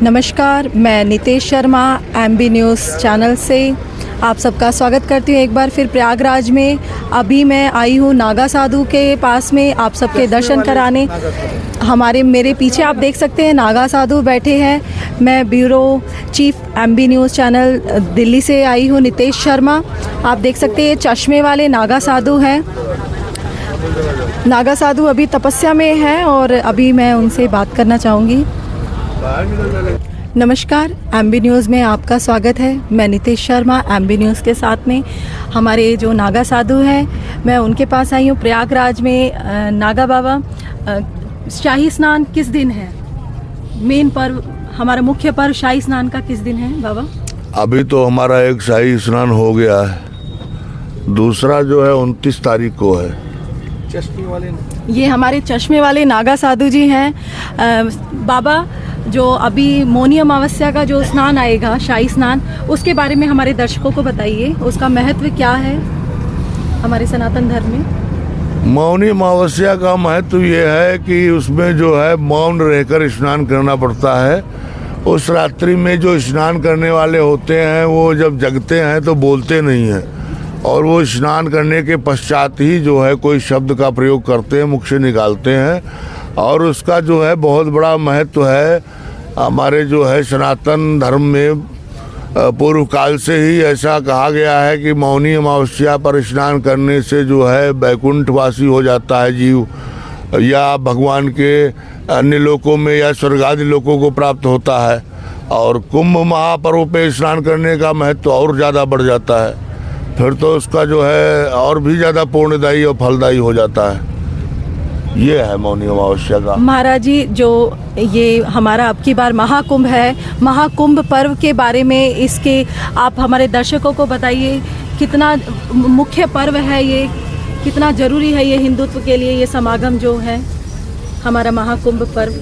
नमस्कार, मैं Nitesh Sharma MB news channel से आप सबका स्वागत करती हूँ एक बार फिर प्रयागराज में। अभी मैं आई हूँ नागा साधु के पास में आप सबके दर्शन कराने। मेरे पीछे आप देख सकते हैं नागा साधु बैठे हैं। मैं bureau chief MB news channel Delhi से आई हूँ, नितेश शर्मा। आप देख सकते हैं चश्मे वाले नागा साधु हैं। नागा साधु अभी तपस्या में हैं और अभी मैं उनसे बात करना चाहूँगी। नमस्कार, एमबी न्यूज़ में आपका स्वागत है। मैं नितेश शर्मा एमबी न्यूज़ के साथ में हमारे जो नागा साधु हैं, मैं उनके पास आई हूँ प्रयागराज में। नागा बाबा, शाही स्नान किस दिन है? मेन पर्व, हमारा मुख्य पर्व शाही स्नान का किस दिन है बाबा? अभी तो हमारा एक शाही स्नान हो गया है, दूसरा जो है 29 तारीख को है। चश्मे वाले, ये हमारे चश्मे वाले नागा साधु जी हैं। बाबा, जो अभी मौनी अमावस्या का जो स्नान आएगा, शाही स्नान, उसके बारे में हमारे दर्शकों को बताइए। उसका महत्व क्या है हमारे सनातन धर्म में? मौनी अमावस्या का महत्व ये है कि उसमें जो है मौन रहकर स्नान करना पड़ता है। उस रात्रि में जो स्नान करने वाले होते हैं वो जब जगते हैं तो बोलते नहीं हैं, और वो स्नान करने के पश्चात ही जो है कोई शब्द का प्रयोग करते हैं, मुख से निकालते हैं। और उसका जो है बहुत बड़ा महत्व है। हमारे जो है सनातन धर्म में पूर्व काल से ही ऐसा कहा गया है कि मौनी अमावस्या पर स्नान करने से जो है बैकुंठवासी हो जाता है जीव, या भगवान के अन्य लोकों में या स्वर्ग आदि लोकों को प्राप्त होता है। और कुंभ महापर्व पे स्नान करने का महत्व और ज़्यादा बढ़ जाता है, फिर तो उसका जो है और भी ज़्यादा पुण्यदायी और फलदायी हो जाता है। ये है मौनी अमावस्या का। महाराज जी, जो ये हमारा अब की बार महाकुंभ है, महाकुंभ पर्व के बारे में इसके आप हमारे दर्शकों को बताइए। कितना मुख्य पर्व है ये, कितना जरूरी है ये हिंदुत्व के लिए, ये समागम जो है हमारा महाकुंभ पर्व?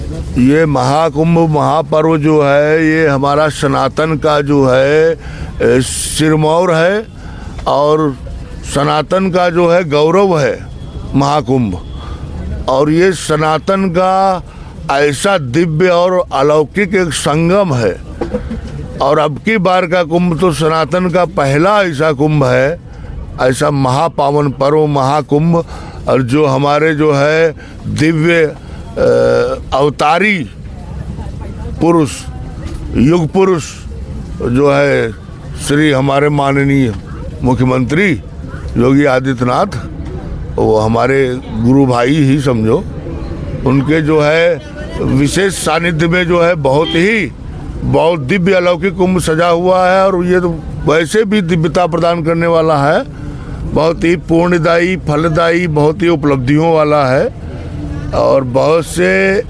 ये महाकुंभ महापर्व जो है ये हमारा सनातन का जो है सिरमौर है, और सनातन का जो है गौरव है महाकुंभ। और ये सनातन का ऐसा दिव्य और अलौकिक एक संगम है। और अब की बार का कुंभ तो सनातन का पहला ऐसा कुंभ है, ऐसा महापावन पर्व महाकुंभ। और जो हमारे जो है दिव्य अवतारी पुरुष, युग पुरुष जो है श्री हमारे माननीय मुख्यमंत्री योगी आदित्यनाथ, वो हमारे गुरु भाई ही समझो, उनके जो है विशेष सानिध्य में जो है बहुत दिव्य अलौकिक कुंभ सजा हुआ है। और ये तो वैसे भी दिव्यता प्रदान करने वाला है, बहुत ही पुण्यदायी फलदायी, बहुत ही उपलब्धियों वाला है। और बहुत से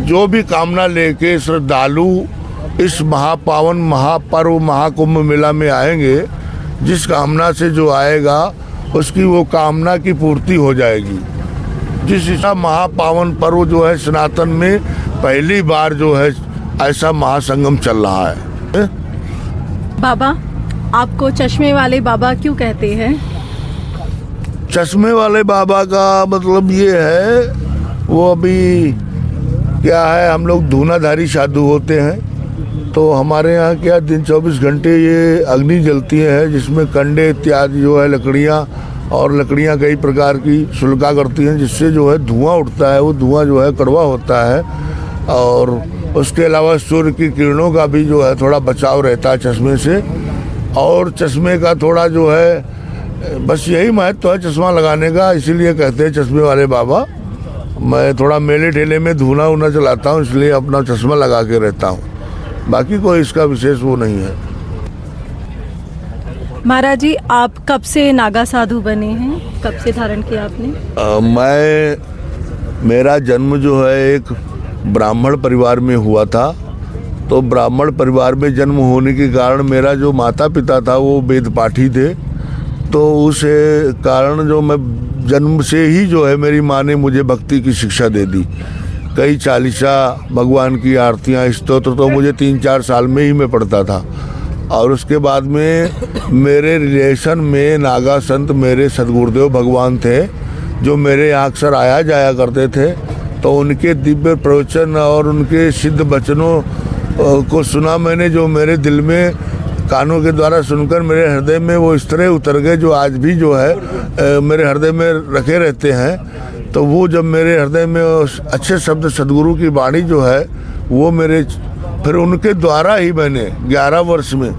जो भी कामना लेके श्रद्धालु इस महापावन महापर्व महाकुंभ मेला में आएंगे, जिस कामना से जो आएगा उसकी वो कामना की पूर्ति हो जाएगी। जिस महापावन पर्व जो है सनातन में पहली बार जो है ऐसा महासंगम चल रहा है। बाबा, आपको चश्मे वाले बाबा क्यों कहते हैं? चश्मे वाले बाबा का मतलब ये है, वो अभी क्या है, हम लोग धूनाधारी साधु होते हैं, तो हमारे यहाँ क्या दिन 24 घंटे ये अग्नि जलती है, जिसमें कंडे इत्यादि जो है लकड़ियाँ कई प्रकार की सुलगा करती हैं, जिससे जो है धुआं उठता है। वो धुआं जो है कड़वा होता है। और उसके अलावा सूर्य की किरणों का भी जो है थोड़ा बचाव रहता है चश्मे से। और चश्मे का थोड़ा जो है बस यही महत्व है चश्मा लगाने का, इसीलिए कहते हैं चश्मे वाले बाबा। मैं थोड़ा मेले ठेले में धूना उना चलाता हूँ, इसलिए अपना चश्मा लगा के रहता हूँ, बाकी कोई इसका विशेष वो नहीं है। महाराज जी, आप कब से नागा साधु बने हैं? कब से धारण किया आपने? मेरा जन्म जो है एक ब्राह्मण परिवार में हुआ था। तो ब्राह्मण परिवार में जन्म होने के कारण मेरा जो माता पिता था वो वेद पाठी थे। तो उस कारण जो मैं जन्म से ही जो है मेरी माँ ने मुझे भक्ति की शिक्षा दे दी। कई चालीसा भगवान की आरतियाँ स्तोत्र तो मुझे 3-4 साल में ही मैं पढ़ता था। और उसके बाद में मेरे रिलेशन में नागा संत मेरे सदगुरुदेव भगवान थे, जो मेरे यहाँ अक्सर आया जाया करते थे। तो उनके दिव्य प्रवचन और उनके सिद्ध वचनों को सुना मैंने, जो मेरे दिल में कानों के द्वारा सुनकर मेरे हृदय में वो इस तरह उतर गए, जो आज भी जो है मेरे हृदय में रखे रहते हैं। तो वो जब मेरे हृदय में अच्छे शब्द सदगुरु की वाणी जो है वो मेरे, फिर उनके द्वारा ही मैंने 11 वर्ष में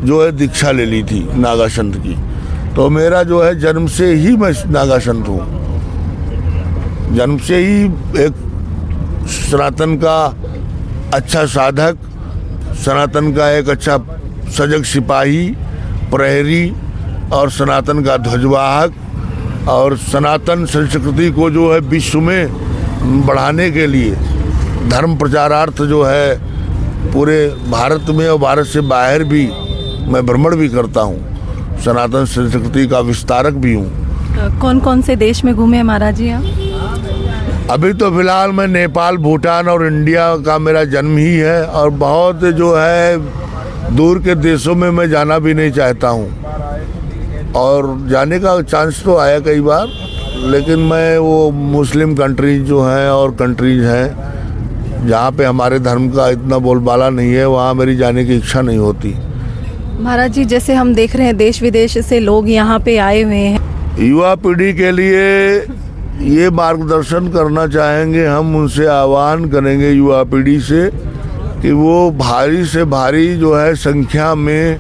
जो है दीक्षा ले ली थी नागा संत की। तो मेरा जो है जन्म से ही मैं नागा संत हूँ, जन्म से ही एक सनातन का अच्छा साधक, सनातन का एक अच्छा सजग सिपाही, प्रहरी और सनातन का ध्वजवाहक और सनातन संस्कृति को जो है विश्व में बढ़ाने के लिए धर्म प्रचारार्थ जो है पूरे भारत में और भारत से बाहर भी मैं भ्रमण भी करता हूँ, सनातन संस्कृति का विस्तारक भी हूँ। कौन कौन से देश में घूमे महाराज जी आप? अभी तो फिलहाल मैं नेपाल, भूटान और इंडिया का मेरा जन्म ही है, और बहुत जो है दूर के देशों में मैं जाना भी नहीं चाहता हूँ, और जाने का चांस तो आया कई बार, लेकिन मैं वो मुस्लिम कंट्रीज जो हैं और कंट्रीज हैं जहाँ पे हमारे धर्म का इतना बोलबाला नहीं है, वहाँ मेरी जाने की इच्छा नहीं होती। महाराज जी, जैसे हम देख रहे हैं देश विदेश से लोग यहाँ पे आए हुए हैं, युवा पीढ़ी के लिए ये मार्गदर्शन करना चाहेंगे, हम उनसे आह्वान करेंगे युवा पीढ़ी से कि वो भारी से भारी जो है संख्या में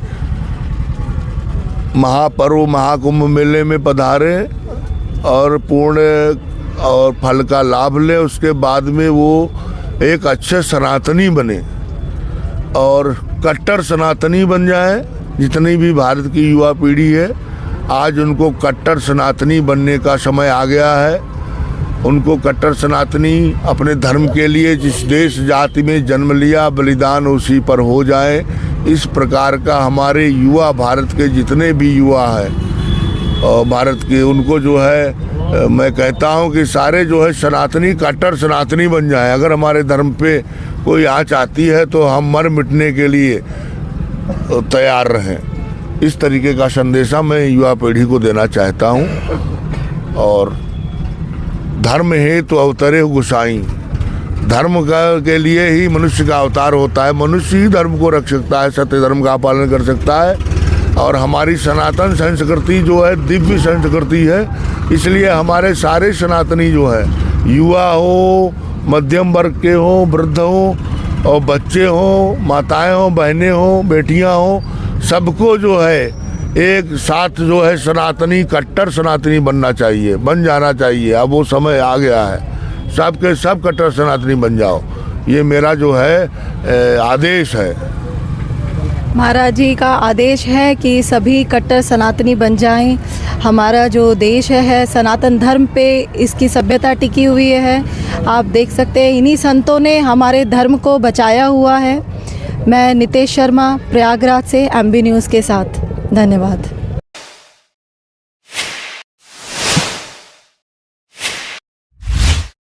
महापर्व महाकुंभ मेले में पधारे और पूर्ण और फल का लाभ ले। उसके बाद में वो एक अच्छे सनातनी बने और कट्टर सनातनी बन जाए। जितनी भी भारत की युवा पीढ़ी है आज उनको कट्टर सनातनी बनने का समय आ गया है। उनको कट्टर सनातनी अपने धर्म के लिए जिस देश जाति में जन्म लिया बलिदान उसी पर हो जाए, इस प्रकार का हमारे युवा, भारत के जितने भी युवा हैं और भारत के, उनको जो है मैं कहता हूं कि सारे जो है सनातनी, कट्टर सनातनी बन जाएं। अगर हमारे धर्म पे कोई आँच आती है तो हम मर मिटने के लिए तैयार रहें। इस तरीके का संदेशा मैं युवा पीढ़ी को देना चाहता हूं। और धर्म है तो अवतरे गुसाई, धर्म के लिए ही मनुष्य का अवतार होता है। मनुष्य ही धर्म को रख सकता है, सत्य धर्म का पालन कर सकता है। और हमारी सनातन संस्कृति जो है दिव्य संस्कृति है, इसलिए हमारे सारे सनातनी जो है, युवा हो, मध्यम वर्ग के हो, वृद्ध हो और बच्चे हो, माताएं हो, बहनें हो, बेटियां हो, सबको जो है एक साथ जो है सनातनी, कट्टर सनातनी बनना चाहिए, बन जाना चाहिए। अब वो समय आ गया है, सब के सब कट्टर सनातनी बन जाओ, ये मेरा जो है आदेश है। महाराज जी का आदेश है कि सभी कट्टर सनातनी बन जाएं। हमारा जो देश है सनातन धर्म पे इसकी सभ्यता टिकी हुई है। आप देख सकते हैं इन्हीं संतों ने हमारे धर्म को बचाया हुआ है। मैं नितेश शर्मा, प्रयागराज से एमबी न्यूज़ के साथ। धन्यवाद।